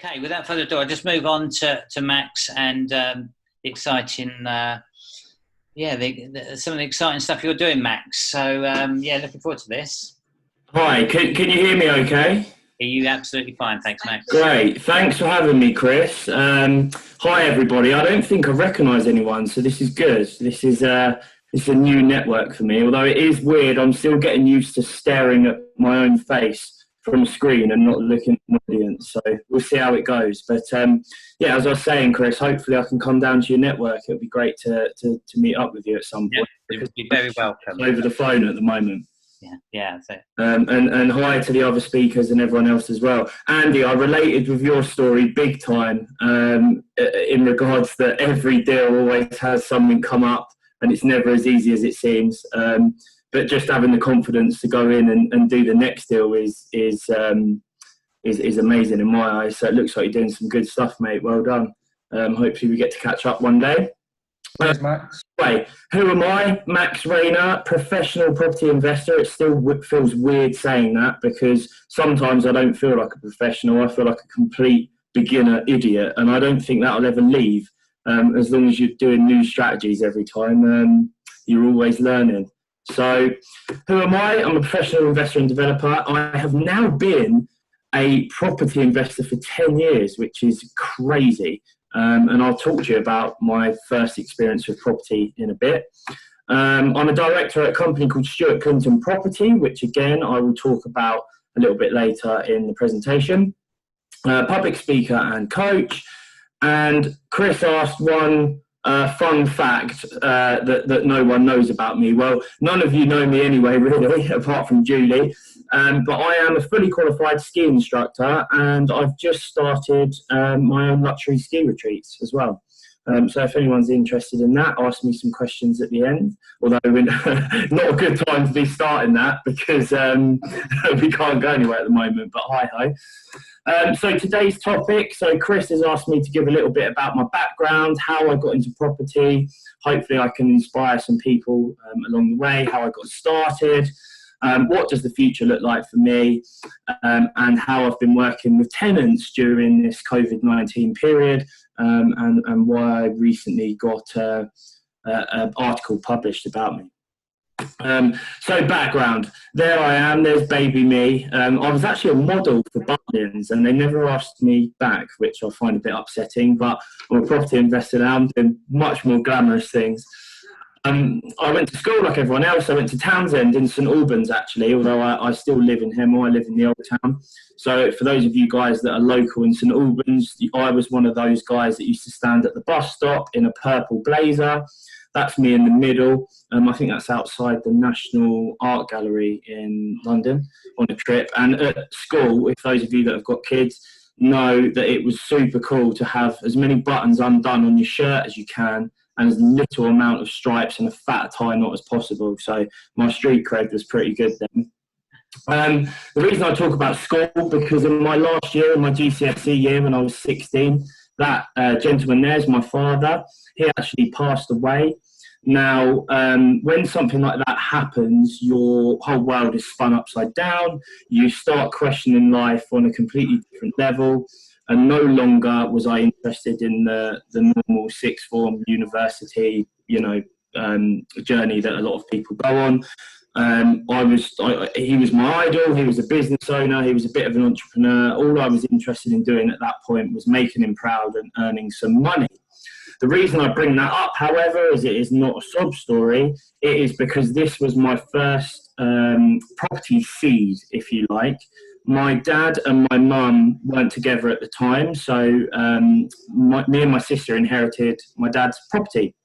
Okay, without further ado, I'll just move on to Max and the exciting, some of the exciting stuff you're doing, Max. So, looking forward to this. Hi, can you hear me okay? Are you absolutely fine? Thanks, Max. Great, thanks for having me, Chris. Hi, everybody. I don't think I recognise anyone, so this is good. This is a new network for me, although it is weird. I'm still getting used to staring at my own face from a screen and not looking at the audience, so we'll see how it goes. But as I was saying, Chris, hopefully I can come down to your network. It would be great to meet up with you at some point. It would be very welcome. Over the phone at the moment. Yeah. And hi to the other speakers and everyone else as well. Andy, I related with your story big time in regards that every deal always has something come up and it's never as easy as it seems. But just having the confidence to go in and do the next deal is amazing in my eyes. So it looks like you're doing some good stuff, mate. Well done. Hopefully we get to catch up one day. Thanks, Max. Wait, who am I? Max Rayner, professional property investor. It still feels weird saying that because sometimes I don't feel like a professional. I feel like a complete beginner idiot, and I don't think that'll ever leave. As long as you're doing new strategies every time, you're always learning. So, who am I? I'm a professional investor and developer. I have now been a property investor for 10 years, which is crazy. And I'll talk to you about my first experience with property in a bit. I'm a director at a company called Stuart Clinton Property, which again, I will talk about a little bit later in the presentation. Public speaker and coach. And Chris asked one fun fact that no one knows about me. Well, none of you know me anyway, really, apart from Julie. But I am a fully qualified ski instructor, and I've just started my own luxury ski retreats as well. So if anyone's interested in that, ask me some questions at the end. Although not a good time to be starting that because we can't go anywhere at the moment, but hi. So today's topic, so Chris has asked me to give a little bit about my background, how I got into property. Hopefully I can inspire some people along the way, how I got started. What does the future look like for me, and how I've been working with tenants during this COVID-19 period, and why I recently got an article published about me. So background, there I am, there's baby me. I was actually a model for Butlins and they never asked me back, which I find a bit upsetting, but I'm a property investor now, I'm doing much more glamorous things. I went to school like everyone else. I went to Townsend in St Albans actually, although I still live in Hemel. I live in the old town. So for those of you guys that are local in St Albans, I was one of those guys that used to stand at the bus stop in a purple blazer. That's me in the middle. I think that's outside the National Art Gallery in London on a trip. And at school, if those of you that have got kids know that it was super cool to have as many buttons undone on your shirt as you can, and as little amount of stripes and a fat tie knot as possible. So my street cred was pretty good then. The reason I talk about school, because in my last year, in my GCSE year when I was 16, that gentleman there's my father. He actually passed away. Now, when something like that happens, your whole world is spun upside down. You start questioning life on a completely different level. And no longer was I interested in the normal sixth form university, journey that a lot of people go on. He was my idol. He was a business owner. He was a bit of an entrepreneur. All I was interested in doing at that point was making him proud and earning some money. The reason I bring that up, however, is it is not a sob story. It is because this was my first property seed, if you like. My dad and my mum weren't together at the time, so me and my sister inherited my dad's property.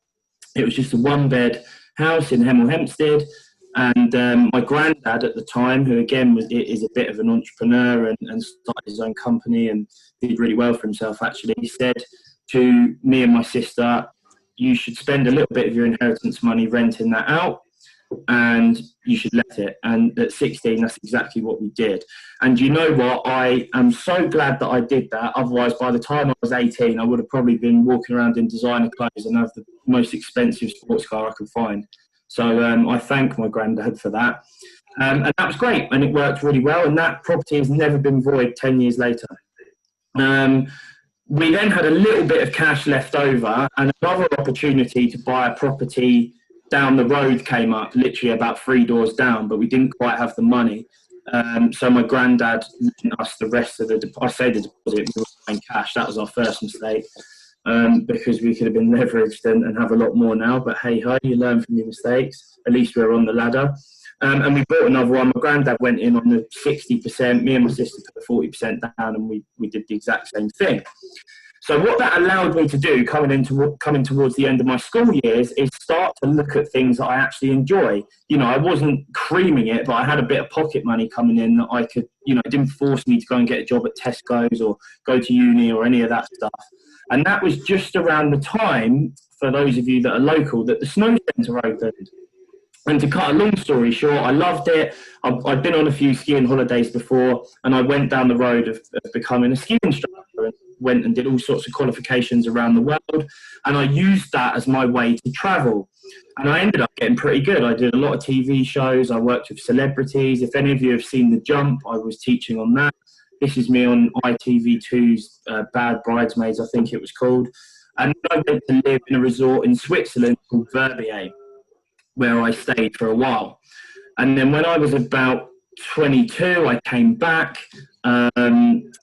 It was just a one-bed house in Hemel Hempstead, and my granddad at the time, who again is a bit of an entrepreneur and started his own company and did really well for himself actually, he said to me and my sister, you should spend a little bit of your inheritance money renting that out, and you should let it. And at 16, that's exactly what we did. And you know what? I am so glad that I did that. Otherwise, by the time I was 18, I would have probably been walking around in designer clothes and have the most expensive sports car I could find. So I thank my granddad for that. And that was great. And it worked really well. And that property has never been void 10 years later. Um, we then had a little bit of cash left over, and another opportunity to buy a property down the road came up, literally about 3 doors down, but we didn't quite have the money. So my granddad lent us the rest of the deposit, we were buying cash. That was our first mistake, because we could have been leveraged and have a lot more now. But hey ho, you learn from your mistakes. At least we're on the ladder. And we bought another one. My granddad went in on the 60%. Me and my sister put 40% down, and we did the exact same thing. So what that allowed me to do, coming towards the end of my school years, is start to look at things that I actually enjoy. You know, I wasn't creaming it, but I had a bit of pocket money coming in that I could, you know, it didn't force me to go and get a job at Tesco's or go to uni or any of that stuff. And that was just around the time, for those of you that are local, that the snow centre opened. And to cut a long story short, I loved it. I'd been on a few skiing holidays before, and I went down the road of becoming a ski instructor, and went and did all sorts of qualifications around the world. And I used that as my way to travel. And I ended up getting pretty good. I did a lot of TV shows. I worked with celebrities. If any of you have seen The Jump, I was teaching on that. This is me on ITV2's Bad Bridesmaids, I think it was called. And I went to live in a resort in Switzerland called Verbier, where I stayed for a while. And then when I was about 22, I came back, and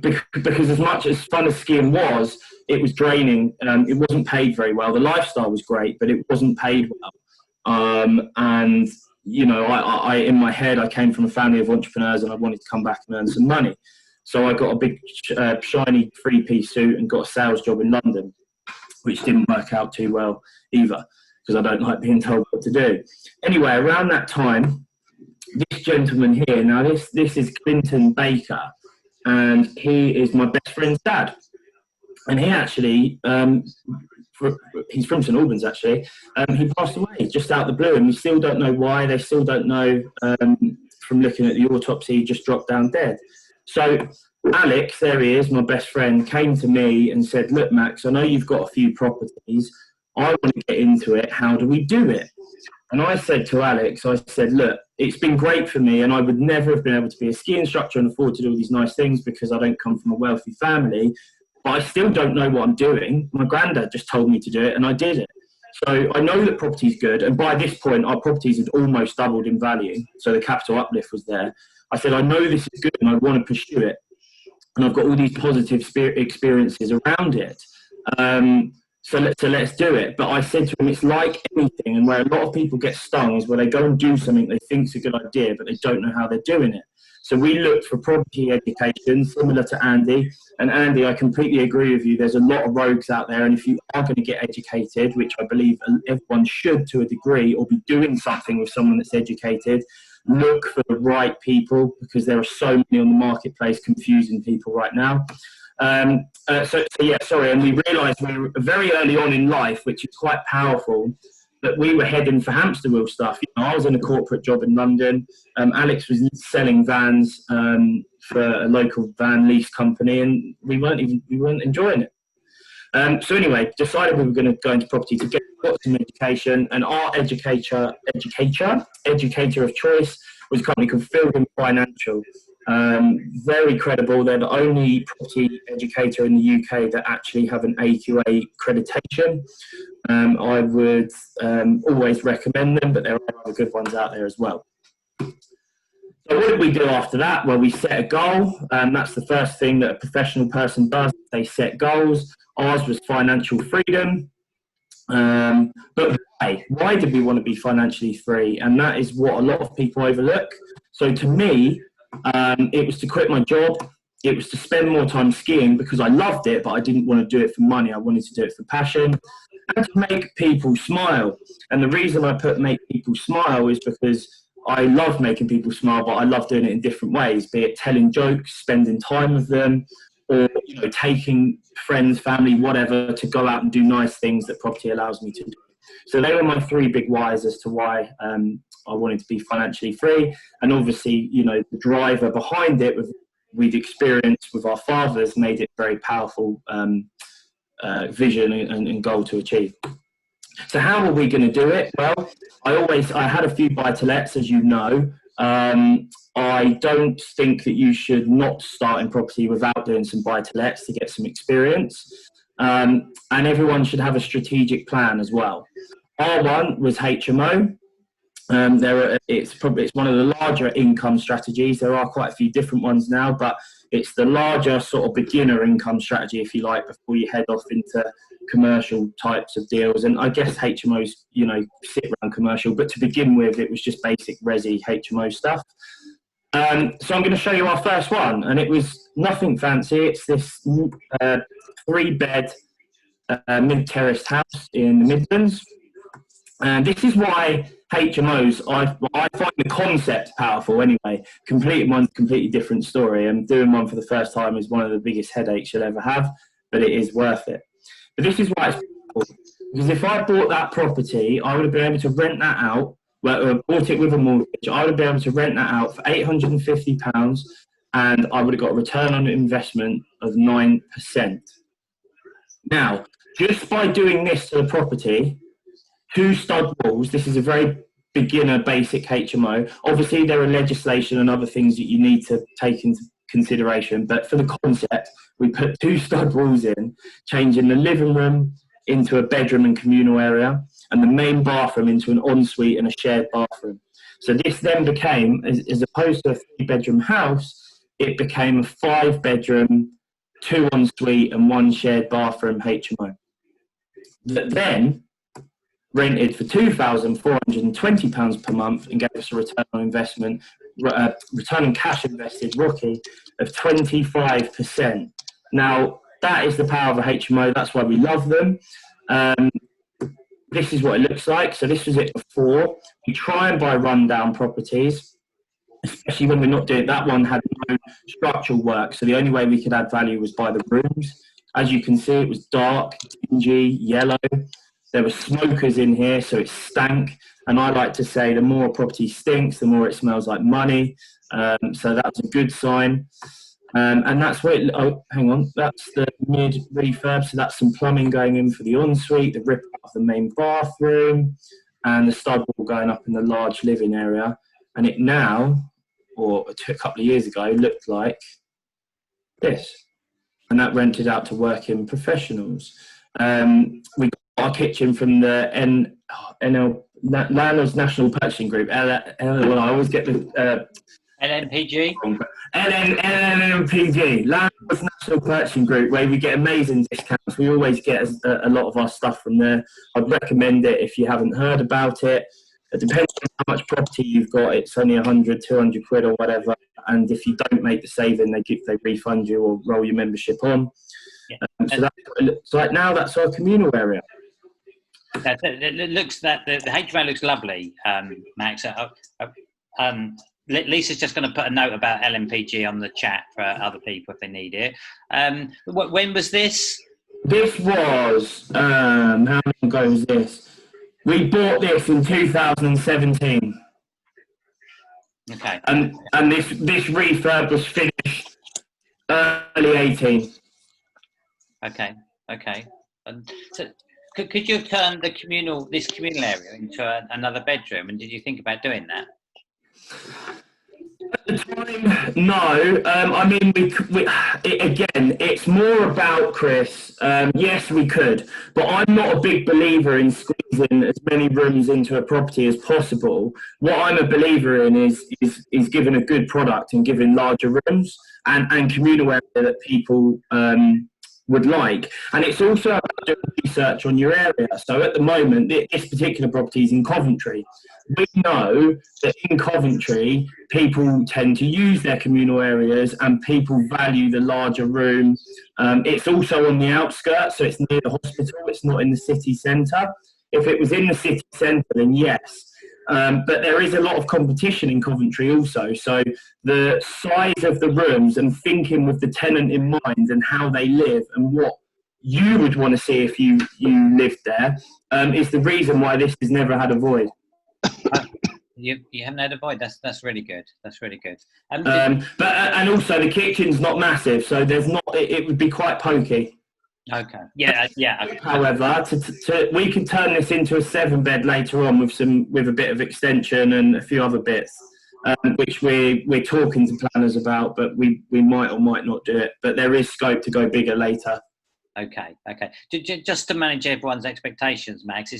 because as much as fun as skiing was, it was draining. It wasn't paid very well. The lifestyle was great, but it wasn't paid well. And, you know, I in my head, I came from a family of entrepreneurs, and I wanted to come back and earn some money. So I got a big, shiny 3-piece suit and got a sales job in London, which didn't work out too well either, because I don't like being told what to do. Anyway, around that time, this gentleman here, now this is Clinton Baker, and he is my best friend's dad. And he actually, he's from St Albans actually, he passed away just out of the blue, and we still don't know why. They still don't know, from looking at the autopsy, he just dropped down dead. So Alex, there he is, my best friend, came to me and said, look, Max, I know you've got a few properties. I want to get into it. How do we do it? And I said to Alex, I said, look, it's been great for me, and I would never have been able to be a ski instructor and afford to do all these nice things because I don't come from a wealthy family, but I still don't know what I'm doing. My granddad just told me to do it, and I did it. So I know that property's good, and by this point, our properties had almost doubled in value, so the capital uplift was there. I said, I know this is good, and I want to pursue it, and I've got all these positive experiences around it. So let's do it. But I said to him, it's like anything, and where a lot of people get stung is where they go and do something they think's a good idea, but they don't know how they're doing it. So we looked for property education, similar to Andy. And Andy, I completely agree with you. There's a lot of rogues out there, and if you are going to get educated, which I believe everyone should to a degree, or be doing something with someone that's educated, look for the right people, because there are so many on the marketplace confusing people right now. And we realised we were very early on in life, which is quite powerful, that we were heading for hamster wheel stuff. You know, I was in a corporate job in London. Alex was selling vans for a local van lease company, and we weren't enjoying it. So anyway, decided we were going to go into property to get some education, and our educator of choice was a company called Fielding Financial. Very credible. They're the only property educator in the UK that actually have an AQA accreditation. I would always recommend them, but there are other good ones out there as well. So what did we do after that? Well, we set a goal. That's the first thing that a professional person does. They set goals. Ours was financial freedom. But why? Why did we want to be financially free? And that is what a lot of people overlook. So to me, it was to quit my job. It was to spend more time skiing because I loved it, but I didn't want to do it for money. I wanted to do it for passion and to make people smile. And the reason I put make people smile is because I love making people smile, but I love doing it in different ways, be it telling jokes, spending time with them, or taking friends, family, whatever, to go out and do nice things that property allows me to do. So they were my three big whys as to why I wanted to be financially free. And obviously, the driver behind it, we'd experienced with our fathers, made it very powerful vision and goal to achieve. So how are we going to do it? Well, I had a few buy-to-lets, as you know. I don't think that you should not start in property without doing some buy-to-lets to get some experience. And everyone should have a strategic plan as well. R1 was HMO. It's one of the larger income strategies. There are quite a few different ones now, but it's the larger sort of beginner income strategy, if you like, before you head off into commercial types of deals. And I guess HMOs, sit around commercial, but to begin with, it was just basic resi HMO stuff. So I'm going to show you our first one, and it was nothing fancy. It's this 3-bed mid-terraced house in the Midlands. And this is why HMOs, I find the concept powerful anyway. Completing one's a completely different story, and doing one for the first time is one of the biggest headaches you'll ever have, but it is worth it. But this is why it's powerful, because if I bought that property, I would have been able to rent that out, bought it with a mortgage, I would have been able to rent that out for £850, and I would have got a return on investment of 9%. Now, just by doing this to the property, 2 stud walls, this is a very beginner basic HMO. Obviously, there are legislation and other things that you need to take into consideration, but for the concept, we put 2 stud walls in, changing the living room into a bedroom and communal area, and the main bathroom into an ensuite and a shared bathroom. So this then became, as opposed to a 3-bedroom house, it became a 5-bedroom, 2 ensuite and 1 shared bathroom HMO. That then rented for £2,420 per month and gave us a return on investment, return on cash invested, ROCE, of 25%. Now, that is the power of a HMO. That's why we love them. This is what it looks like. So this was it before. We try and buy rundown properties, especially when we're not doing it. That one had no structural work, so the only way we could add value was by the rooms. As you can see, it was dark, dingy, yellow. There were smokers in here, so it stank. And I like to say the more a property stinks, the more it smells like money. So that's a good sign. And that's where that's the mid refurb. So that's some plumbing going in for the ensuite, the rip out of the main bathroom, and the stud wall going up in the large living area. And it now, or a couple of years ago, looked like this. And that rented out to working professionals. We got our kitchen from the Landlords National Purchasing Group. I always get the LNPG. LNPG, Landlords National Purchasing Group, where we get amazing discounts. We always get a lot of our stuff from there. I'd recommend it if you haven't heard about it. It depends on how much property you've got. It's only 100, 200 quid or whatever. And if you don't make the saving, they refund you or roll your membership on. Yeah. So that's what it looks like now. That's our communal area. It looks the HMO looks lovely, Max. Lisa's just going to put a note about LMPG on the chat for other people if they need it. When was this? This was how long ago was this? We bought this in 2017. Okay. And this refurb was finished early 18. Okay. And so could you have turned this communal area into another bedroom? And did you think about doing that? At the time, no. I mean, again, it's more about Chris. Yes, we could, but I'm not a big believer in squeezing as many rooms into a property as possible. What I'm a believer in is giving a good product and giving larger rooms and communal area that people would like. And it's also about doing research on your area. So at the moment, this particular property is in Coventry. We know that in Coventry, people tend to use their communal areas and people value the larger room. It's also on the outskirts, so it's near the hospital. It's not in the city centre. If it was in the city centre, then yes. But there is a lot of competition in Coventry also. So the size of the rooms and thinking with the tenant in mind and how they live and what you would want to see if you lived there is the reason why this has never had a void. You haven't had a void. That's really good. That's really good. And also the kitchen's not massive, so there's not. It would be quite pokey. Okay. Yeah. However, we could turn this into a 7-bed later on with a bit of extension and a few other bits. which we're talking to planners about, but we might or might not do it. But there is scope to go bigger later. Okay. Just to manage everyone's expectations, Max,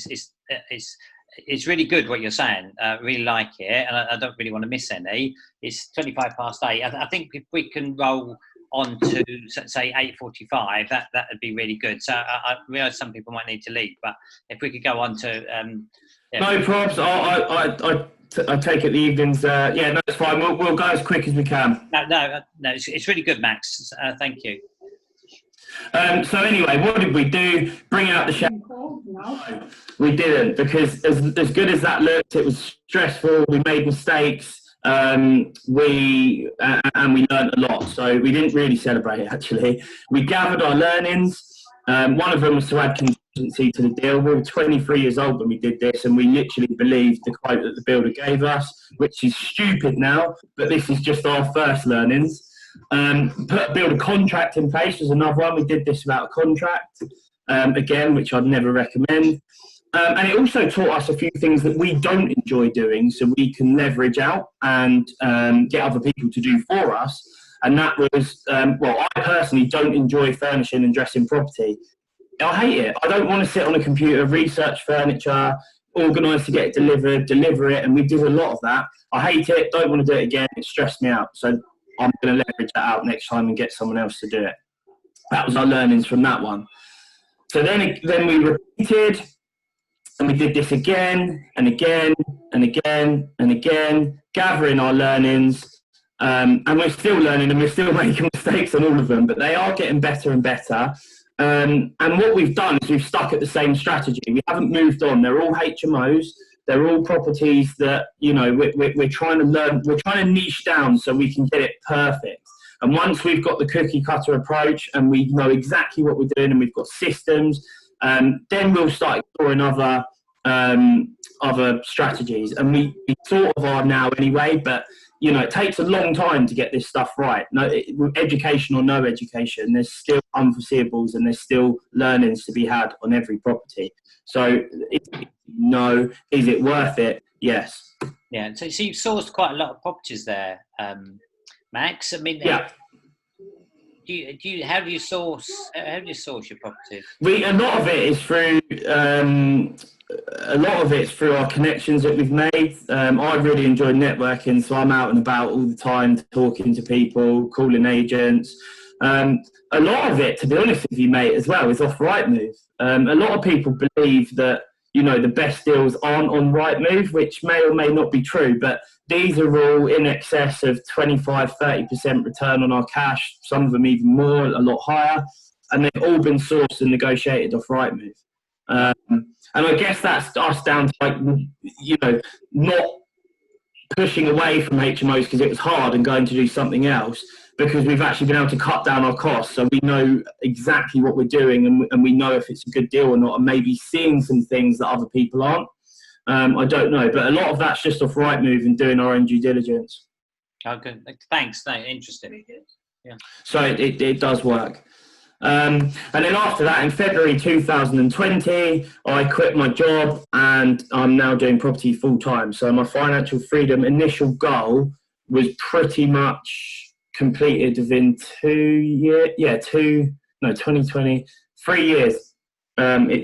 it's really good what you're saying. Really like it, and I don't really want to miss any. It's 8:25. I think if we can roll on to say 8:45, that would be really good. So I realise some people might need to leave, but if we could go on to no probs. I take it the evenings. Yeah, no, it's fine. We'll go as quick as we can. No. It's really good, Max. Thank you. So anyway, what did we do? Bring out the champagne? No, we didn't, because as good as that looked, it was stressful. We made mistakes. We learned a lot. So we didn't really celebrate it, actually. We gathered our learnings. One of them was to add contingency to the deal. We were 23 years old when we did this, and we literally believed the quote that the builder gave us, which is stupid now, but this is just our first learnings. Build a contract in place was another one. We did this without a contract, again, which I'd never recommend. And it also taught us a few things that we don't enjoy doing, so we can leverage out and get other people to do for us. And that was, I personally don't enjoy furnishing and dressing property. I hate it. I don't want to sit on a computer, research furniture, organise to get it delivered, deliver it, and we did a lot of that. I hate it, don't want to do it again, it stressed me out. So I'm going to leverage that out next time and get someone else to do it. That was our learnings from that one. So then we repeated, and we did this again and again and again and again, gathering our learnings. And we're still learning, and we're still making mistakes on all of them, but they are getting better and better. And what we've done is we've stuck at the same strategy. We haven't moved on. They're all HMOs. They're all properties that, we're trying to learn. We're trying to niche down so we can get it perfect. And once we've got the cookie cutter approach and we know exactly what we're doing and we've got systems, then we'll start exploring other strategies. And we sort of are now anyway, but it takes a long time to get this stuff right. No, education or no education, there's still unforeseeables and there's still learnings to be had on every property. So, is it worth it? Yes. Yeah. So you've sourced quite a lot of properties there, Max. I mean, yeah. How do you source your properties? A lot of it is through. A lot of it's through our connections that we've made. I really enjoy networking, so I'm out and about all the time, talking to people, calling agents. A lot of it, to be honest with you, mate, as well, is off Rightmove. A lot of people believe that the best deals aren't on Rightmove, which may or may not be true, but these are all in excess of 25-30% return on our cash, some of them even more, a lot higher, and they've all been sourced and negotiated off Rightmove. And I guess that's us down to not pushing away from HMOs because it was hard and going to do something else, because we've actually been able to cut down our costs, so we know exactly what we're doing and we know if it's a good deal or not, and maybe seeing some things that other people aren't. I don't know, but a lot of that's just off Rightmove and doing our own due diligence. Okay, thanks. No, interesting. Yeah. So it does work. And then after that, in February 2020, I quit my job and I'm now doing property full time. So my financial freedom initial goal was pretty much completed within 3 years it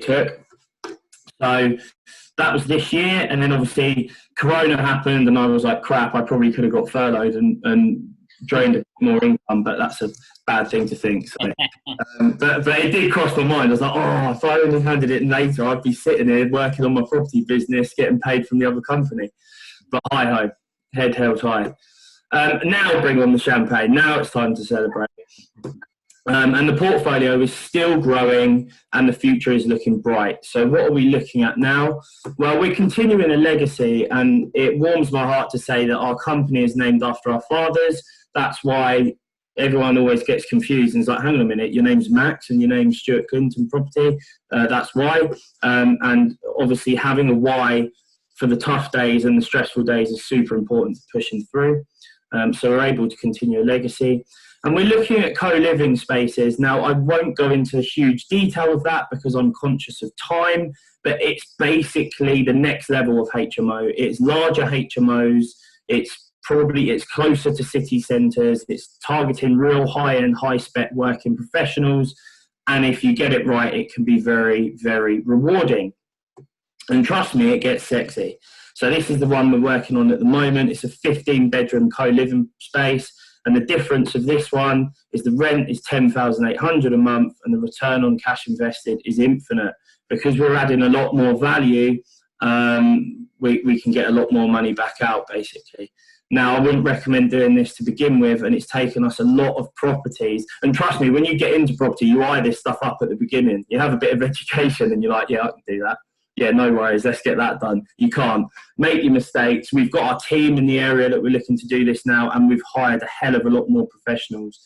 took. So that was this year. And then obviously Corona happened and I was like, crap, I probably could have got furloughed and drained more income, but that's a bad thing to think. So, but it did cross my mind. I was like, oh, if I only handed it in later, I'd be sitting here working on my property business, getting paid from the other company. But hi-ho, head held high. Now bring on the champagne. Now it's time to celebrate. And the portfolio is still growing and the future is looking bright. So what are we looking at now? Well, we're continuing a legacy, and it warms my heart to say that our company is named after our fathers. That's why everyone always gets confused and is like, hang on a minute, your name's Max and your name's Stuart Clinton Property. That's why. And obviously having a why for the tough days and the stressful days is super important to pushing through. So we're able to continue a legacy. And we're looking at co-living spaces. Now, I won't go into huge detail of that because I'm conscious of time, but it's basically the next level of HMO. It's larger HMOs. It's it's closer to city centres. It's targeting real high-end, high-spec working professionals. And if you get it right, it can be very, very rewarding. And trust me, it gets sexy. So this is the one we're working on at the moment. It's a 15-bedroom co-living space. And the difference of this one is the rent is $10,800 a month and the return on cash invested is infinite. Because we're adding a lot more value, we can get a lot more money back out, basically. Now, I wouldn't recommend doing this to begin with, and it's taken us a lot of properties. And trust me, when you get into property, you eye this stuff up at the beginning. You have a bit of education and you're like, yeah, I can do that. Yeah, no worries, let's get that done. You can't. Make your mistakes. We've got our team in the area that we're looking to do this now, and we've hired a hell of a lot more professionals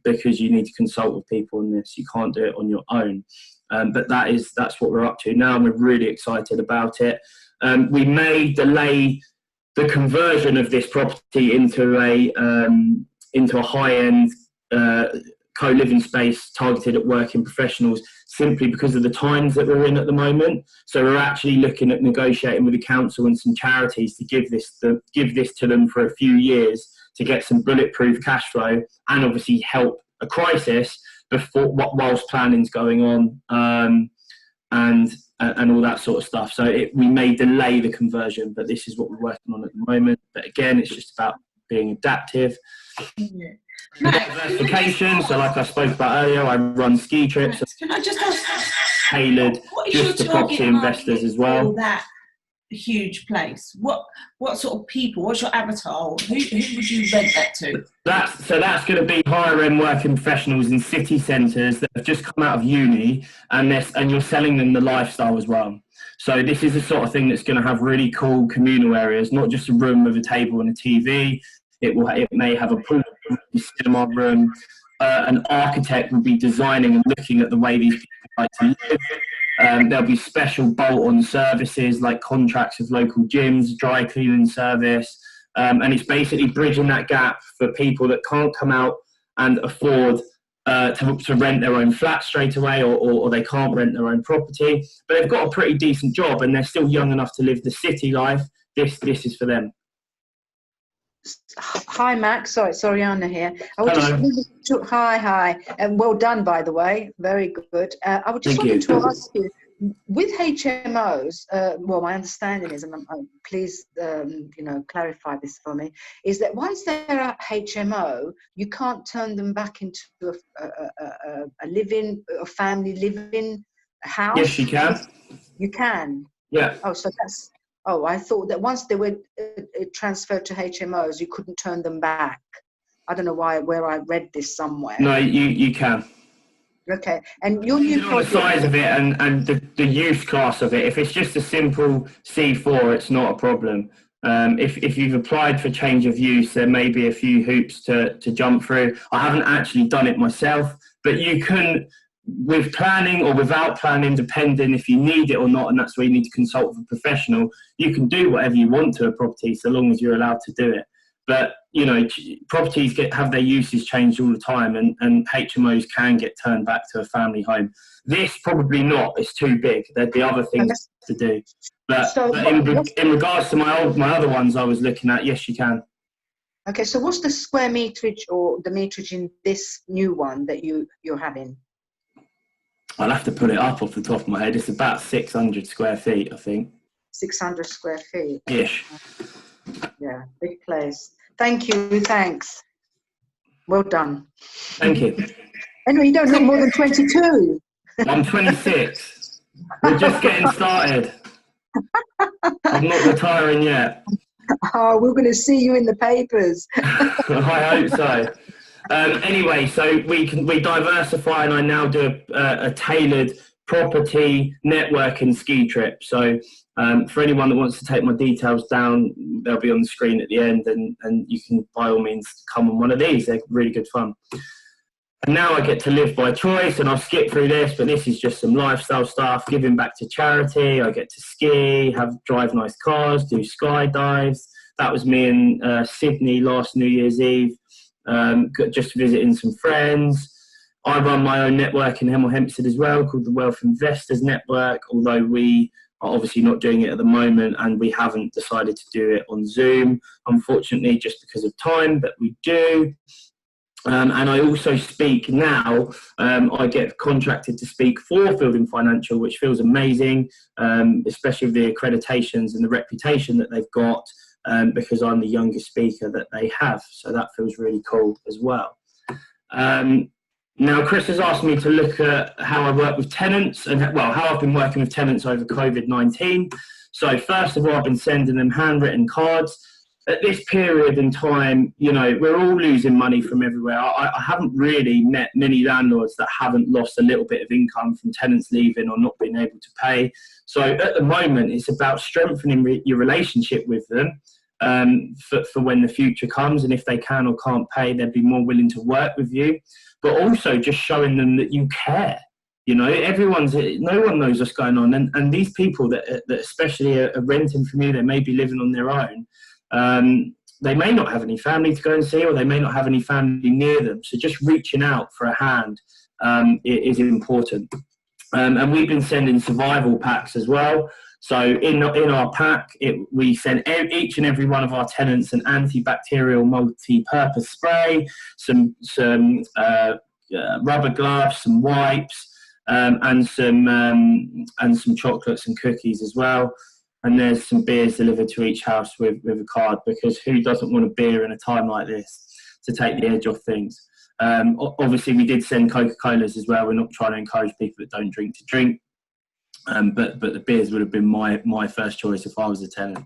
because you need to consult with people on this. You can't do it on your own. But that's what we're up to now, and we're really excited about it. We may delay the conversion of this property into a high-end co-living space targeted at working professionals, simply because of the times that we're in at the moment. So we're actually looking at negotiating with the council and some charities to give this to them for a few years to get some bulletproof cash flow and obviously help a crisis whilst planning's going on, and all that sort of stuff. So we may delay the conversion, but this is what we're working on at the moment. But again, it's just about being adaptive. Yeah. Diversification. So like I spoke about earlier, I run ski trips. Can I just ask, Tailored just to property investors as well. That huge place. What sort of people? What's your avatar? Who would you rent that to? That's going to be higher end working professionals in city centres that have just come out of uni, and you're selling them the lifestyle as well. So this is the sort of thing that's going to have really cool communal areas, not just a room with a table and a TV. It may have a pool, cinema room. An architect will be designing and looking at the way these people like to live. There'll be special bolt-on services like contracts with local gyms, dry cleaning service, and it's basically bridging that gap for people that can't come out and afford to rent their own flat straight away, or they can't rent their own property, but they've got a pretty decent job and they're still young enough to live the city life. This is for them. Hi, Max. Sorry, Anna here. Hi, and well done, by the way. Very good. I would just wanted to ask you, with HMOs, well, my understanding is, and please, clarify this for me, is that once they're at HMO, you can't turn them back into a living, a family living house. Yes, you can. You can. Yeah. Oh, so that's. Oh, I thought that once they were transferred to HMOs, you couldn't turn them back. I don't know where I read this somewhere. No, you can. Okay, and your new project... The size of it and the use class of it. If it's just a simple C4, it's not a problem. If you've applied for change of use, there may be a few hoops to jump through. I haven't actually done it myself, but you can, with planning or without planning, depending if you need it or not, and that's where you need to consult with a professional, you can do whatever you want to a property so long as you're allowed to do it. But, properties have their uses changed all the time, and HMOs can get turned back to a family home. This probably not, it's too big. There'd be other things to do. But in regards to my other ones I was looking at, yes, you can. Okay, so what's the square meterage or the meterage in this new one that you're having? I'll have to put it up off the top of my head. It's about 600 square feet, I think. 600 square feet. Ish. Yeah, big place. Thank you, thanks. Well done. Thank you. Anyway, you don't look more than 22. I'm 26. We're just getting started. I'm not retiring yet. Oh, we're going to see you in the papers. I hope so. Anyway, so we diversify, and I now do a tailored property networking ski trip. So for anyone that wants to take my details down, they'll be on the screen at the end, and you can by all means come on one of these. They're really good fun. And now I get to live by choice, and I'll skip through this, but this is just some lifestyle stuff, giving back to charity. I get to ski, drive nice cars, do skydives. That was me in Sydney last New Year's Eve. Just visiting some friends. I run my own network in Hemel Hempstead as well, called the Wealth Investors Network, although we are obviously not doing it at the moment, and we haven't decided to do it on Zoom, unfortunately, just because of time, but we do. And I also speak now. I get contracted to speak for Fielding Financial, which feels amazing, especially with the accreditations and the reputation that they've got, because I'm the youngest speaker that they have. So that feels really cool as well. Now, Chris has asked me to look at how I work with tenants and, well, how I've been working with tenants over COVID-19. So first of all, I've been sending them handwritten cards. At this period in time, you know, we're all losing money from everywhere. I haven't really met many landlords that haven't lost a little bit of income from tenants leaving or not being able to pay. So at the moment, it's about strengthening your relationship with them for when the future comes. And if they can or can't pay, they'd be more willing to work with you. But also just showing them that you care. You know, no one knows what's going on. And these people that especially are renting from you, they may be living on their own. They may not have any family to go and see, or they may not have any family near them. So just reaching out for a hand is important. And we've been sending survival packs as well. So in our pack, we send each and every one of our tenants an antibacterial multi-purpose spray, some rubber gloves, some wipes, and some chocolates and cookies as well. And there's some beers delivered to each house with a card, because who doesn't want a beer in a time like this to take the edge off things? Obviously, we did send Coca-Colas as well. We're not trying to encourage people that don't drink to drink. But the beers would have been my first choice if I was a tenant.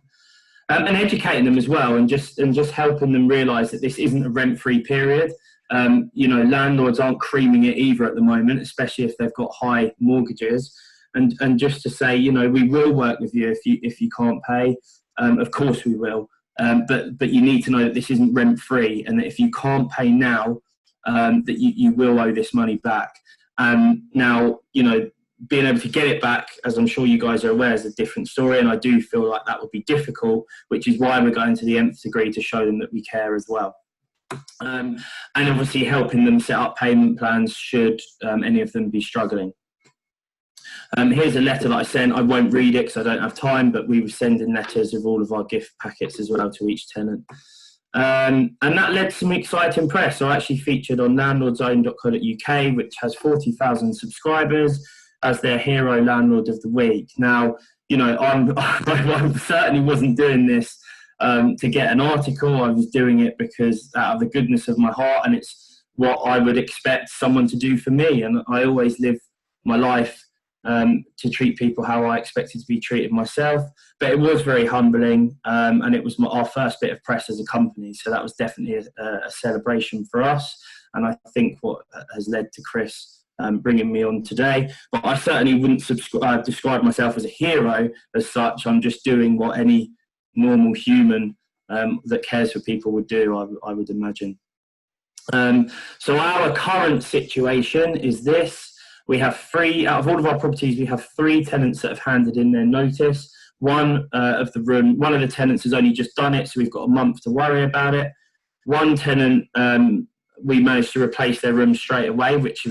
And educating them as well, and just helping them realise that this isn't a rent-free period. You know, landlords aren't creaming it either at the moment, especially if they've got high mortgages. And just to say, you know, we will work with you if you can't pay. Of course we will. But you need to know that this isn't rent-free, and that if you can't pay now, that you will owe this money back. Now, you know, being able to get it back, as I'm sure you guys are aware, is a different story, and I do feel like that would be difficult, which is why we're going to the nth degree to show them that we care as well. And obviously helping them set up payment plans should any of them be struggling. Here's a letter that I sent. I won't read it because I don't have time, but we were sending letters of all of our gift packets as well to each tenant. And that led to some exciting press. So I actually featured on landlordzone.co.uk, which has 40,000 subscribers, as their hero landlord of the week. Now, you know, I certainly wasn't doing this to get an article. I was doing it because out of the goodness of my heart, and it's what I would expect someone to do for me. And I always live my life to treat people how I expected to be treated myself. But it was very humbling, and it was our first bit of press as a company. So that was definitely a celebration for us. And I think what has led to Chris bringing me on today. But I certainly wouldn't describe myself as a hero as such. I'm just doing what any normal human that cares for people would do, I would imagine. So our current situation is this. We have out of all of our properties, we have 3 tenants that have handed in their notice. One of the tenants has only just done it, so we've got a month to worry about it. One tenant, we managed to replace their room straight away, which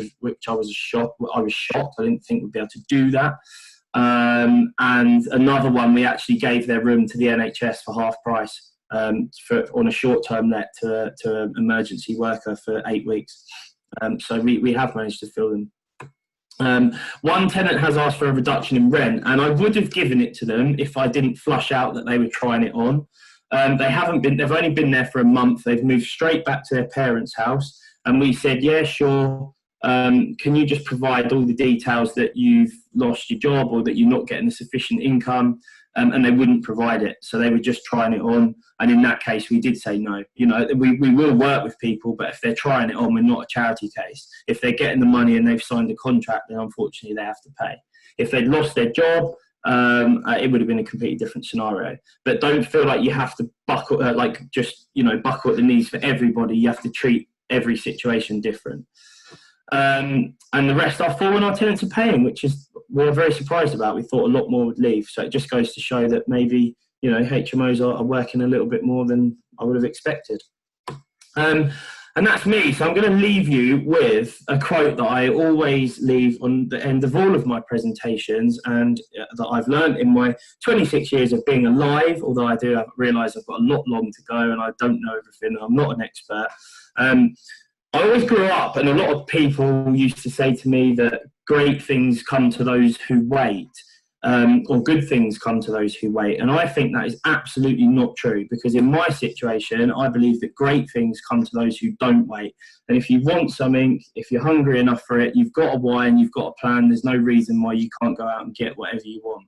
I was shocked. I didn't think we'd be able to do that. And another one, we actually gave their room to the NHS for half price on a short-term let to an emergency worker for 8 weeks. So we have managed to fill them. One tenant has asked for a reduction in rent, and I would have given it to them if I didn't flush out that they were trying it on. They've only been there for a month. They've moved straight back to their parents' house, and we said, yeah, sure. Can you just provide all the details that you've lost your job or that you're not getting a sufficient income? And they wouldn't provide it. So they were just trying it on. And in that case, we did say no. You know, we will work with people, but if they're trying it on, we're not a charity case. If they're getting the money and they've signed a contract, then unfortunately they have to pay. If they'd lost their job, it would have been a completely different scenario. But don't feel like you have to buckle, buckle at the knees for everybody. You have to treat every situation different. And the rest are full and our tenants are paying, which is we're very surprised about. We thought a lot more would leave. So it just goes to show that maybe, you know, HMOs are working a little bit more than I would have expected. And that's me. So I'm going to leave you with a quote that I always leave on the end of all of my presentations, and that I've learned in my 26 years of being alive, although I do realise I've got a lot long to go and I don't know everything. I'm not an expert. I always grew up, and a lot of people used to say to me that great things come to those who wait. Or good things come to those who wait. And I think that is absolutely not true, because in my situation, I believe that great things come to those who don't wait. And if you want something, if you're hungry enough for it, you've got a why and you've got a plan, there's no reason why you can't go out and get whatever you want.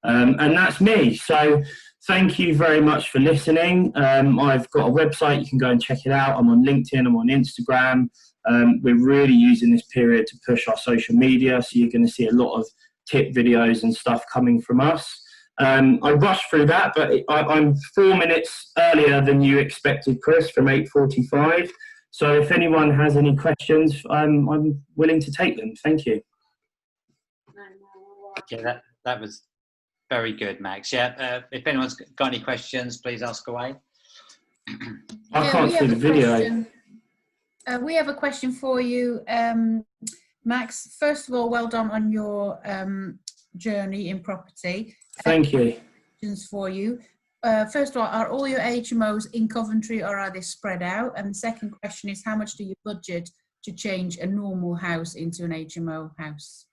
And that's me. So thank you very much for listening. I've got a website, you can go and check it out. I'm on LinkedIn, I'm on Instagram. We're really using this period to push our social media, so you're going to see a lot of tip videos and stuff coming from us. I rushed through that, but I'm 4 minutes earlier than you expected, Chris, from 8:45. So if anyone has any questions, I'm willing to take them. Thank you. Yeah, that was very good, Max. Yeah, if anyone's got any questions, please ask away. I can't see the video. We have a question for you, Max. First of all, well done on your journey in property. Thank you. Questions for you. First of all, are all your HMOs in Coventry or are they spread out? And the second question is, how much do you budget to change a normal house into an HMO house?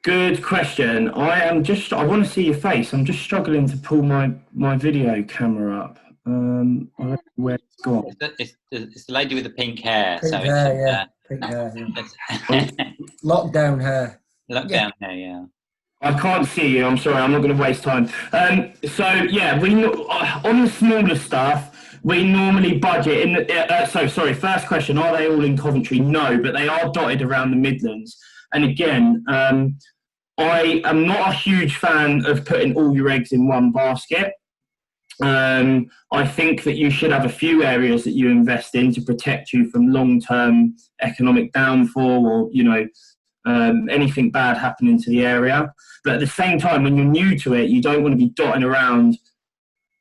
Good question. I want to see your face. I'm just struggling to pull my video camera up. I don't know where it's gone. It's the lady with the pink hair. Pink hair. Yeah. Lockdown hair. Lockdown hair, yeah. I can't see you. I'm sorry. I'm not going to waste time. So yeah, on the smaller stuff, we normally budget first question: are they all in Coventry? No, but they are dotted around the Midlands. And again, I am not a huge fan of putting all your eggs in one basket. I think that you should have a few areas that you invest in to protect you from long-term economic downfall, or anything bad happening to the area. But at the same time, when you're new to it, you don't want to be dotting around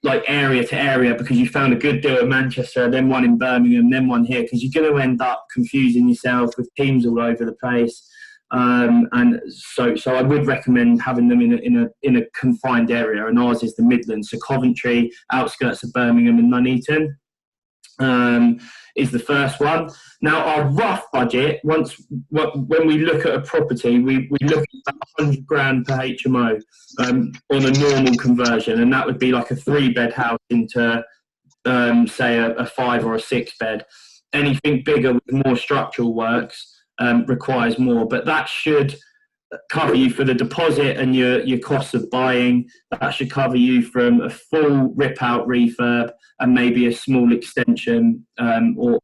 like area to area because you found a good deal in Manchester, then one in Birmingham, then one here, because you're going to end up confusing yourself with teams all over the place. And so I would recommend having them in a confined area, and ours is the Midlands, so Coventry, outskirts of Birmingham and Nuneaton is the first one. Now our rough budget, when we look at a property, we look at about £100,000 per HMO on a normal conversion, and that would be like a 3-bed house into say a 5 or a 6 bed. Anything bigger with more structural works requires more, but that should cover you for the deposit and your costs of buying. That should cover you from a full rip out refurb and maybe a small extension or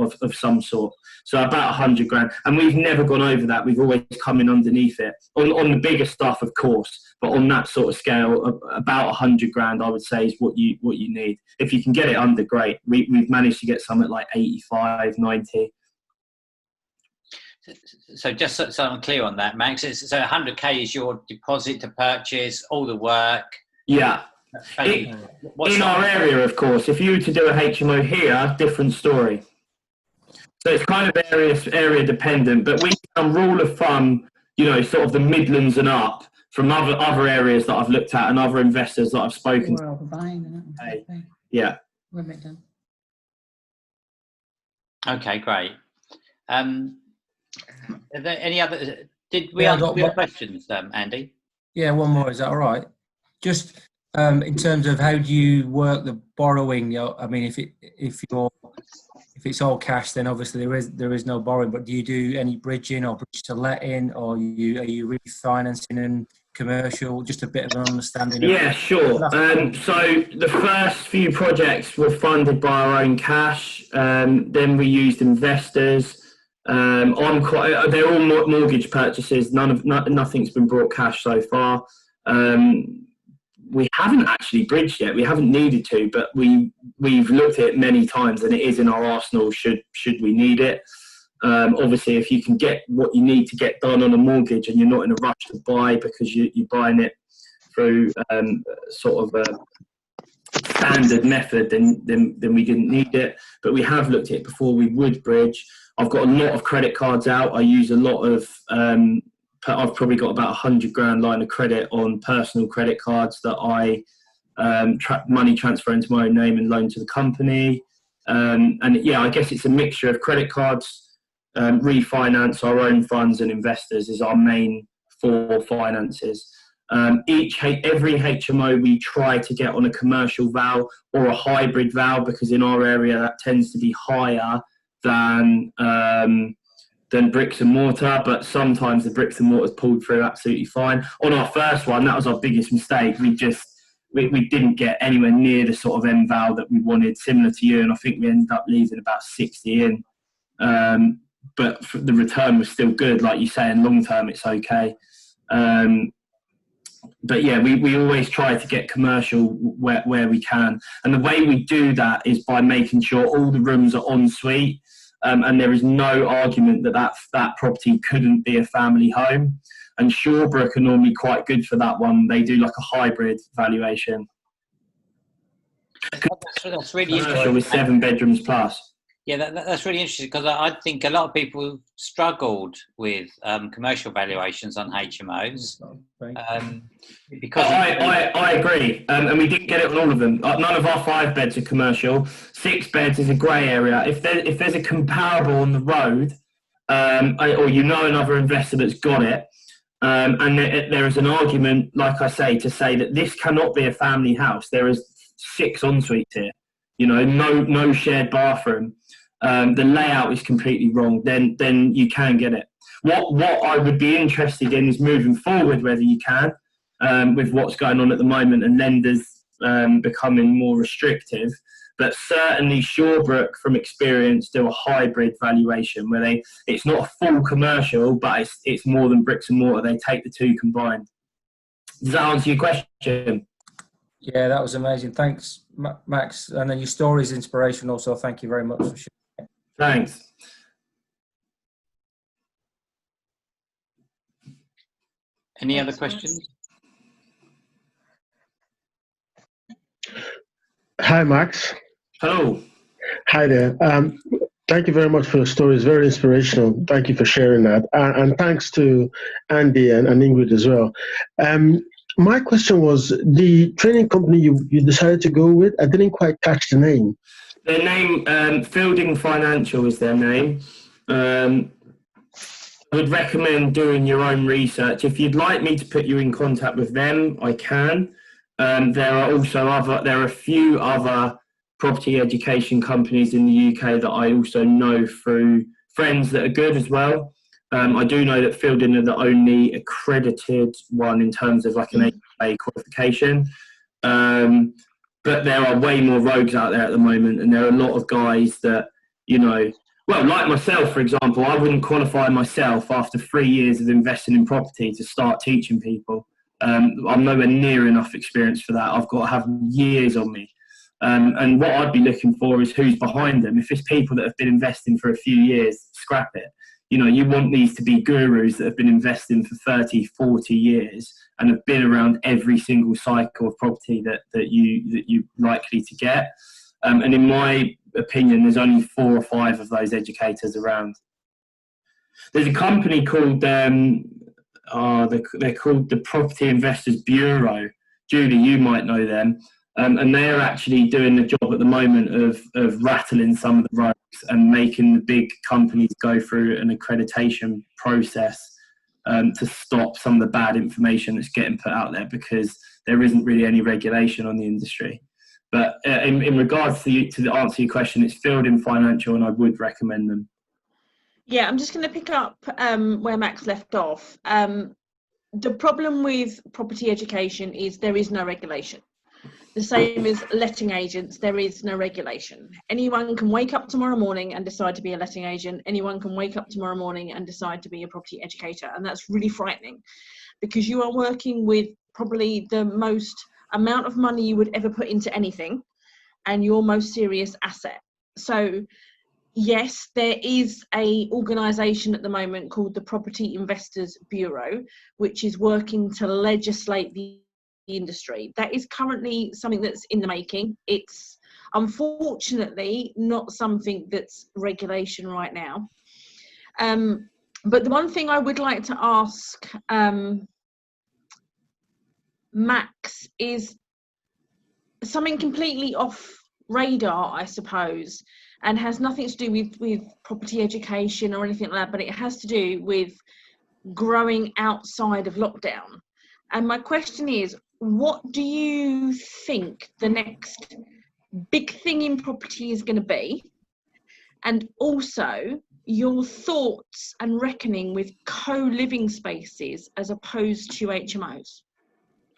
of some sort. So about £100,000, and we've never gone over that. We've always come in underneath it on the bigger stuff, of course, but on that sort of scale, about £100,000 I would say is what you need. If you can get it under, great. We've managed to get some at like 85, 90. So just so I'm clear on that, Max, so 100k is your deposit to purchase all the work? Yeah. In our area, of course. If you were to do a HMO here, different story. So it's kind of area dependent, but we found rule of thumb, sort of the Midlands and up from other areas that I've looked at and other investors that I've spoken to. Yeah. Okay, great. Are there any other? Did we answer your questions, Andy? Yeah, one more. Is that all right? Just in terms of how do you work the borrowing? I mean, if it's all cash, then obviously there is no borrowing. But do you do any bridging or bridge to letting, or are you refinancing and commercial? Just a bit of an understanding. Yeah, sure. So the first few projects were funded by our own cash. Then we used investors. They're all mortgage purchases. Nothing's been brought cash so far. We haven't actually bridged yet. We haven't needed to, but we've looked at it many times, and it is in our arsenal should we need it. Obviously, if you can get what you need to get done on a mortgage, and you're not in a rush to buy because you're buying it through sort of a standard method, then we didn't need it. But we have looked at it before. We would bridge. I've got a lot of credit cards out. I use a lot of, I've probably got about £100,000 line of credit on personal credit cards that I money transfer into my own name and loan to the company. And yeah, I guess it's a mixture of credit cards, refinance, our own funds and investors is our main 4 finances. Every HMO we try to get on a commercial vow or a hybrid vow, because in our area that tends to be higher than bricks and mortar, but sometimes the bricks and mortar's pulled through absolutely fine. On our first one, that was our biggest mistake. We didn't get anywhere near the sort of end vow that we wanted, similar to you, and I think we ended up leaving about 60 in. But the return was still good, like you say, and long term it's okay. But yeah, we always try to get commercial where we can. And the way we do that is by making sure all the rooms are en suite, and there is no argument that property couldn't be a family home. And Shawbrook are normally quite good for that one. They do like a hybrid valuation. That's really Commercial interesting. with 7 bedrooms plus. Yeah, that's really interesting, because I think a lot of people struggled with commercial valuations on HMOs. Because I agree, and we didn't get it on all of them. None of our 5 beds are commercial. 6 beds is a grey area. If there's a comparable on the road, or another investor that's got it, and there is an argument, like I say, to say that this cannot be a family house. There is 6 en-suites here. No shared bathroom. The layout is completely wrong. Then you can get it. What I would be interested in is moving forward, whether you can, with what's going on at the moment and lenders becoming more restrictive. But certainly Shawbrook, from experience, do a hybrid valuation where it's not a full commercial, but it's more than bricks and mortar. They take the 2 combined. Does that answer your question? Yeah, that was amazing. Thanks, Max. And then your story is inspirational, so thank you very much for sharing. Thanks. Any other questions? Hi, Max. Hello. Hi there. Thank you very much for your story. It's very inspirational. Thank you for sharing that. And thanks to Andy and Ingrid as well. My question was, the training company you decided to go with, I didn't quite catch the name. Their name, Fielding Financial is their name. I would recommend doing your own research. If you'd like me to put you in contact with them, I can. There are a few other property education companies in the UK that I also know through friends that are good as well. I do know that Fielding are the only accredited one in terms of like an AQA qualification. But there are way more rogues out there at the moment, and there are a lot of guys that, well, like myself, for example, I wouldn't qualify myself after 3 years of investing in property to start teaching people. I'm nowhere near enough experience for that. I've got to have years on me. And what I'd be looking for is who's behind them. If it's people that have been investing for a few years, scrap it. You want these to be gurus that have been investing for 30, 40 years and have been around every single cycle of property that you're likely to get. And in my opinion, there's only 4 or 5 of those educators around. There's a company called, they're called the Property Investors Bureau. Julie, you might know them. And they're actually doing the job at the moment of rattling some of the rogues and making the big companies go through an accreditation process to stop some of the bad information that's getting put out there, because there isn't really any regulation on the industry. But in regards to answer your question, it's Fielding Financial, and I would recommend them. Yeah, I'm just going to pick up where Max left off. The problem with property education is there is no regulation. The same as letting agents, there is no regulation. Anyone can wake up tomorrow morning and decide to be a letting agent. Anyone can wake up tomorrow morning and decide to be a property educator. And that's really frightening, because you are working with probably the most amount of money you would ever put into anything and your most serious asset. So yes, there is an organisation at the moment called the Property Investors Bureau, which is working to legislate the industry. That is currently something that's in the making. It's unfortunately not something that's regulation right now. But the one thing I would like to ask Max is something completely off radar, I suppose, and has nothing to do with property education or anything like that, but it has to do with growing outside of lockdown. And my question is, what do you think the next big thing in property is going to be? And also your thoughts and reckoning with co-living spaces as opposed to HMOs.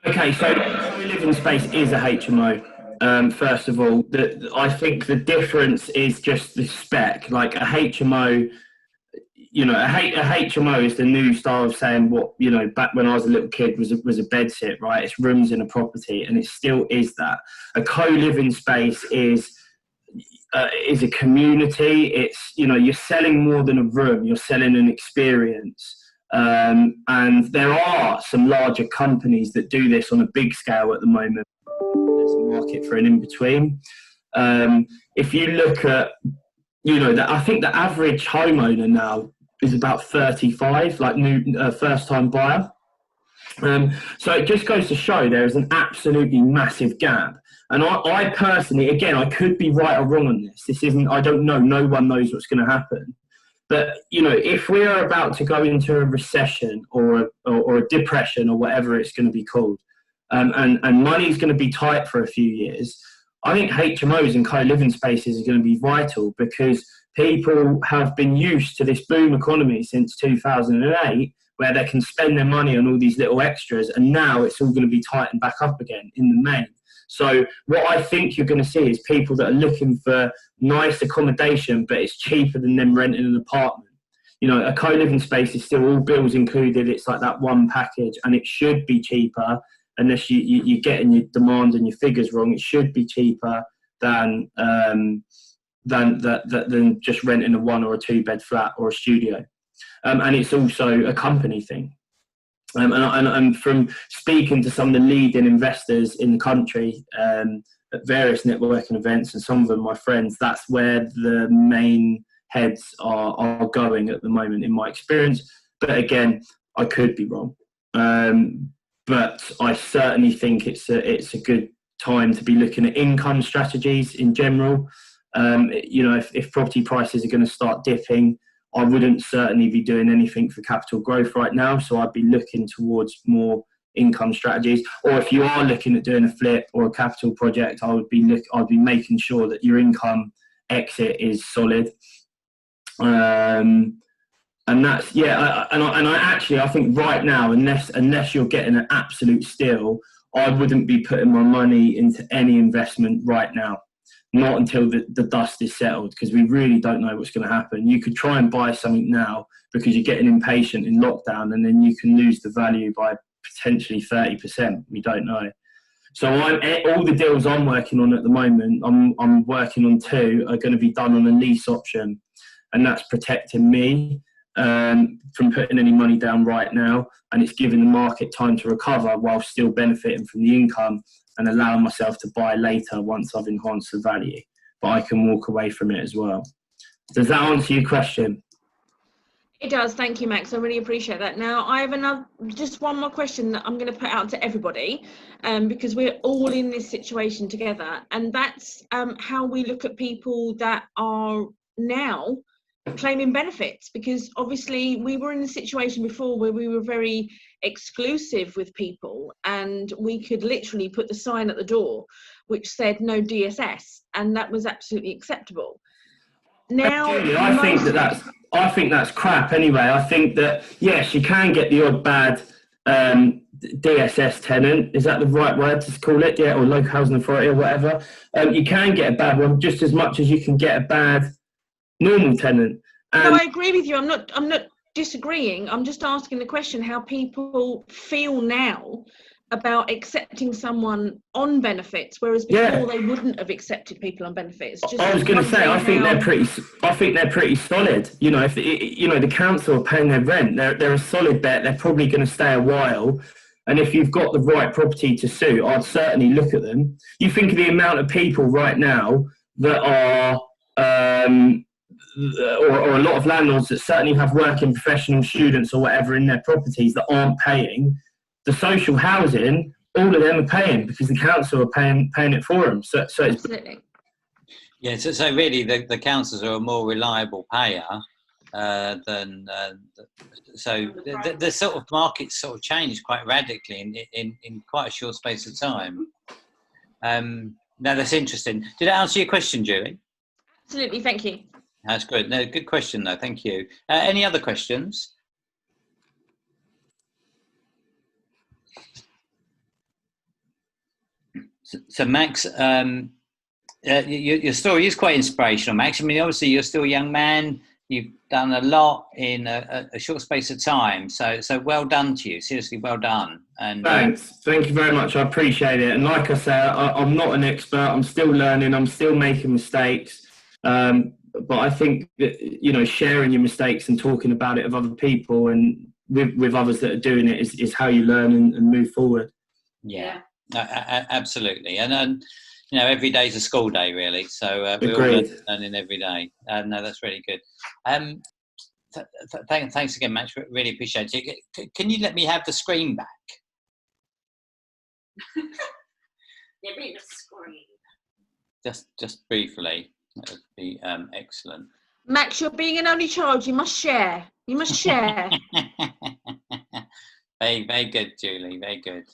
Okay, so co-living space is a HMO. First of all, I think the difference is just the spec. Like a HMO, you know, a HMO is the new style of saying what, you know, back when I was a little kid was a bed sit, right? It's rooms in a property, and it still is that. A co-living space is a community. It's, you know, you're selling more than a room, you're selling an experience. And there are some larger companies that do this on a big scale at the moment. There's a market for an in-between. If you look at, you know, I think the average homeowner now is about 35, like new first-time buyer. So it just goes to show there is an absolutely massive gap. And I personally, again, I could be right or wrong on this. This isn't, I don't know. No one knows what's going to happen. But, you know, if we are about to go into a recession or a depression or whatever it's going to be called, and money is going to be tight for a few years, I think HMOs and co-living spaces are going to be vital, because people have been used to this boom economy since 2008, where they can spend their money on all these little extras, and now it's all going to be tightened back up again in the main. So what I think you're going to see is people that are looking for nice accommodation, but it's cheaper than them renting an apartment. You know, a co-living space is still all bills included. It's like that one package, and it should be cheaper, unless you're getting your demand and your figures wrong. It should be cheaper than just renting a 1 or a 2 bed flat or a studio. And it's also a company thing. And from speaking to some of the leading investors in the country at various networking events, and some of them my friends, that's where the main heads are going at the moment, in my experience. But again, I could be wrong. But I certainly think it's a good time to be looking at income strategies in general. You know, if property prices are going to start dipping, I wouldn't certainly be doing anything for capital growth right now. So I'd be looking towards more income strategies. Or if you are looking at doing a flip or a capital project, I'd be making sure that your income exit is solid. And that's, yeah. I think right now, unless you're getting an absolute steal, I wouldn't be putting my money into any investment right now. Not until the dust is settled, because we really don't know what's going to happen. You could try and buy something now because you're getting impatient in lockdown, and then you can lose the value by potentially 30%. We don't know. So all the deals I'm working on at the moment, I'm working on 2, are going to be done on a lease option, and that's protecting me from putting any money down right now, and it's giving the market time to recover while still benefiting from the income, and allowing myself to buy later once I've enhanced the value. But I can walk away from it as well. Does that answer your question? It does. Thank you, Max. I really appreciate that. Now, I have just one more question that I'm going to put out to everybody, because we're all in this situation together. And that's how we look at people that are now claiming benefits, because obviously we were in a situation before where we were very exclusive with people, and we could literally put the sign at the door which said no DSS, and that was absolutely acceptable. Now, I think that's crap anyway. I think that, yes, you can get the odd bad DSS tenant, is that the right word to call it? Yeah, or local housing authority or whatever. You can get a bad one just as much as you can get a bad normal tenant. No, I agree with you. I'm not disagreeing. I'm just asking the question how people feel now about accepting someone on benefits, whereas before they wouldn't have accepted people on benefits. I was going to say, I think they're pretty solid. You know, if the council are paying their rent, they're a solid bet. They're probably going to stay a while. And if you've got the right property to suit, I'd certainly look at them. You think of the amount of people right now that are, or a lot of landlords that certainly have working professional students or whatever in their properties that aren't paying. The social housing, all of them are paying because the council are paying it for them. So it's Absolutely. Yeah, so really the councils are a more reliable payer than so the sort of market's sort of changed quite radically in quite a short space of time. Now that's interesting. Did that answer your question, Julie? Absolutely, thank you. That's good. No, good question though. Thank you. Any other questions? So Max, your story is quite inspirational, Max. I mean, obviously you're still a young man. You've done a lot in a short space of time. So well done to you. Seriously, well done. And thanks. Thank you very much. I appreciate it. And like I said, I'm not an expert. I'm still learning. I'm still making mistakes. But I think that, you know, sharing your mistakes and talking about it with other people and with others that are doing it is how you learn and move forward. Yeah, absolutely. And you know, every day's a school day, really. So we're all learning every day. No, that's really good. Thanks again, Max. Really appreciate it. Can you let me have the screen back? Give me the screen. Just briefly. That would be excellent. Max, you're being an only child. You must share. You must share. Very good, Julie. Very good.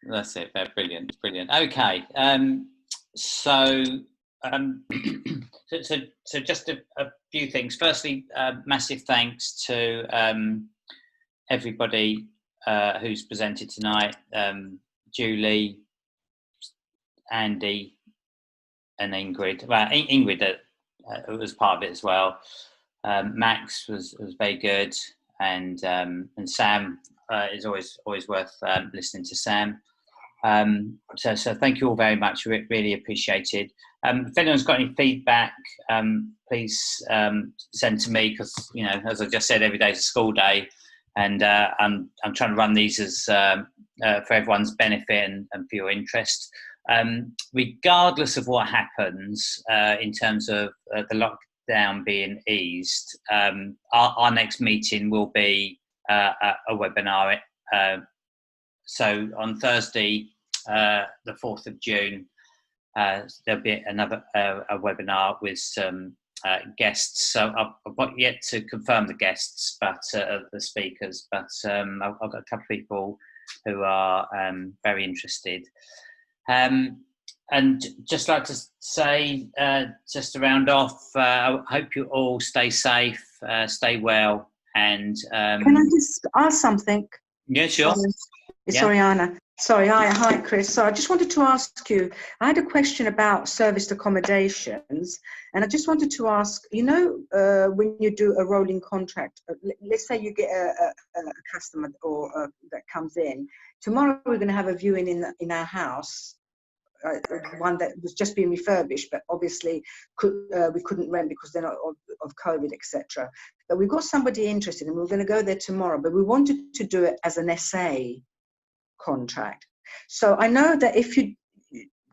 That's it. Brilliant. Okay. So just a few things. Firstly, massive thanks to everybody who's presented tonight. Julie, Andy, and Ingrid. Well, Ingrid was part of it as well. Max was very good, and Sam is always worth listening to Sam. So thank you all very much. Really appreciated. If anyone's got any feedback, please send to me, because, you know, as I just said, every day's a school day, and I'm trying to run these as for everyone's benefit and for your interest. Regardless of what happens in terms of the lockdown being eased, our next meeting will be a webinar. So on Thursday, the 4th of June, there'll be another a webinar with some guests. So I've got yet to confirm the guests, but the speakers. But I've got a couple of people who are very interested. And just like to say, just to round off, I hope you all stay safe, stay well, and can I just ask something? Yeah, sure. Sorry, Anna. Sorry, hi, Chris. So I just wanted to ask you, I had a question about serviced accommodations, and I just wanted to ask, you know, when you do a rolling contract, let's say you get a customer or that comes in. Tomorrow we're going to have a viewing in our house, one that was just being refurbished, but obviously we couldn't rent because they're not of COVID, etc. But we've got somebody interested, and we're going to go there tomorrow, but we wanted to do it as an SA contract. So I know that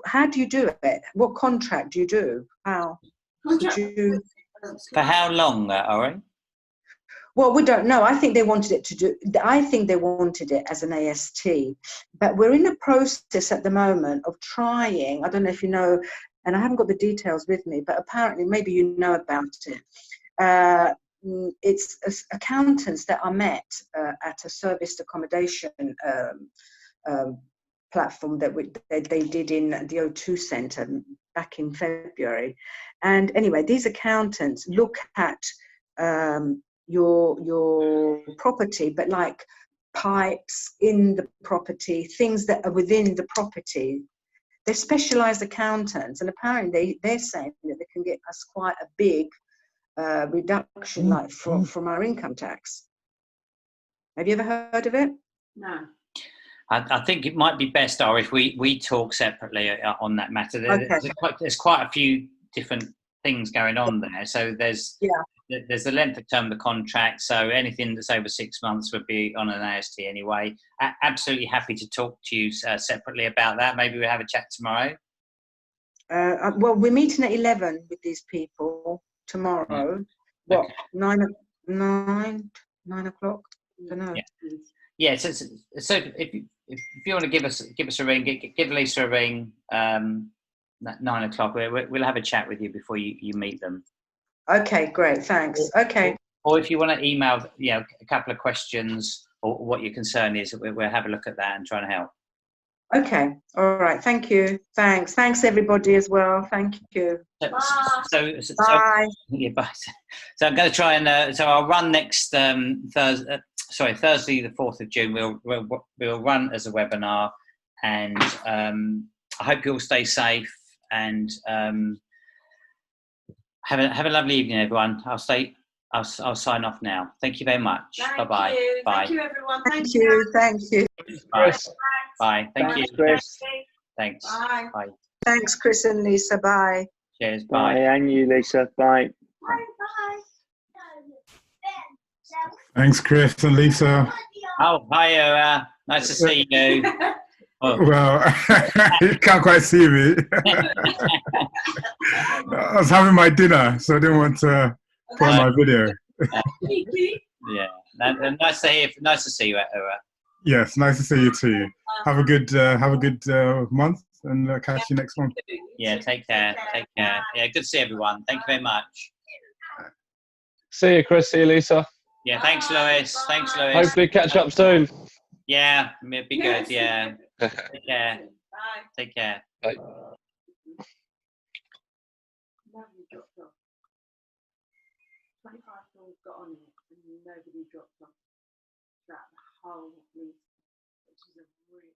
how do you do it? What contract do you do? How? For how long, Ori? Well, we don't know. I think they wanted it as an AST, but we're in the process at the moment of trying. I don't know if you know, and I haven't got the details with me, but apparently maybe you know about it. It's accountants that are met at a serviced accommodation platform that they did in the O2 Centre back in February. And anyway, these accountants look at your property, but like pipes in the property, things that are within the property. They're specialised accountants, and apparently they're saying that they can get us quite a big reduction, like from our income tax. Have you ever heard of it? No. I think it might be best, or if we talk separately on that matter. There's quite a few different things going on there. So there's the length of term of the contract. So anything that's over 6 months would be on an AST anyway. Absolutely happy to talk to you separately about that. Maybe we'll have a chat tomorrow. Well, we're meeting at 11 with these people tomorrow. What, Okay. 9 o'clock? I don't know. Yeah. So if you want to give us a ring, give Lisa a ring. 9 o'clock. We'll have a chat with you before you meet them. Okay, great. Thanks. Okay. Or if you want to email, a couple of questions or what your concern is, we'll have a look at that and try and help. Okay. All right. Thank you. Thanks. Thanks, everybody, as well. Thank you. So, Bye. yeah, bye. So I'm going to try and so I'll run next Thursday, the 4th of June. We'll run as a webinar, and I hope you all stay safe and have a lovely evening, everyone. I'll sign off now. Thank you very much. Bye-bye. Bye. Thank you, everyone. Thank you. Thank you. Bye. Bye. Thank you. Chris. Thanks. Bye. Bye. Thanks, Chris and Lisa. Bye. Cheers. Bye, Bye. and you, Lisa. Bye. Thanks, Chris and Lisa. Oh, hi, nice to see you. Oh. Well, you can't quite see me. I was having my dinner, so I didn't want to put on my video. Yeah, nice to see you, Ura. Yes, nice to see you too. Have a good month, and catch you next month. Yeah, take care. Yeah, good to see everyone. Thank you very much. See you, Chris. See you, Lisa. Yeah, thanks, Lewis. Hopefully catch up soon. Yeah, it'd be good. Yeah. Take care. Bye. Take care. Bye. Nobody dropped off. 25 calls got on it and nobody dropped off throughout the whole meeting, which is a really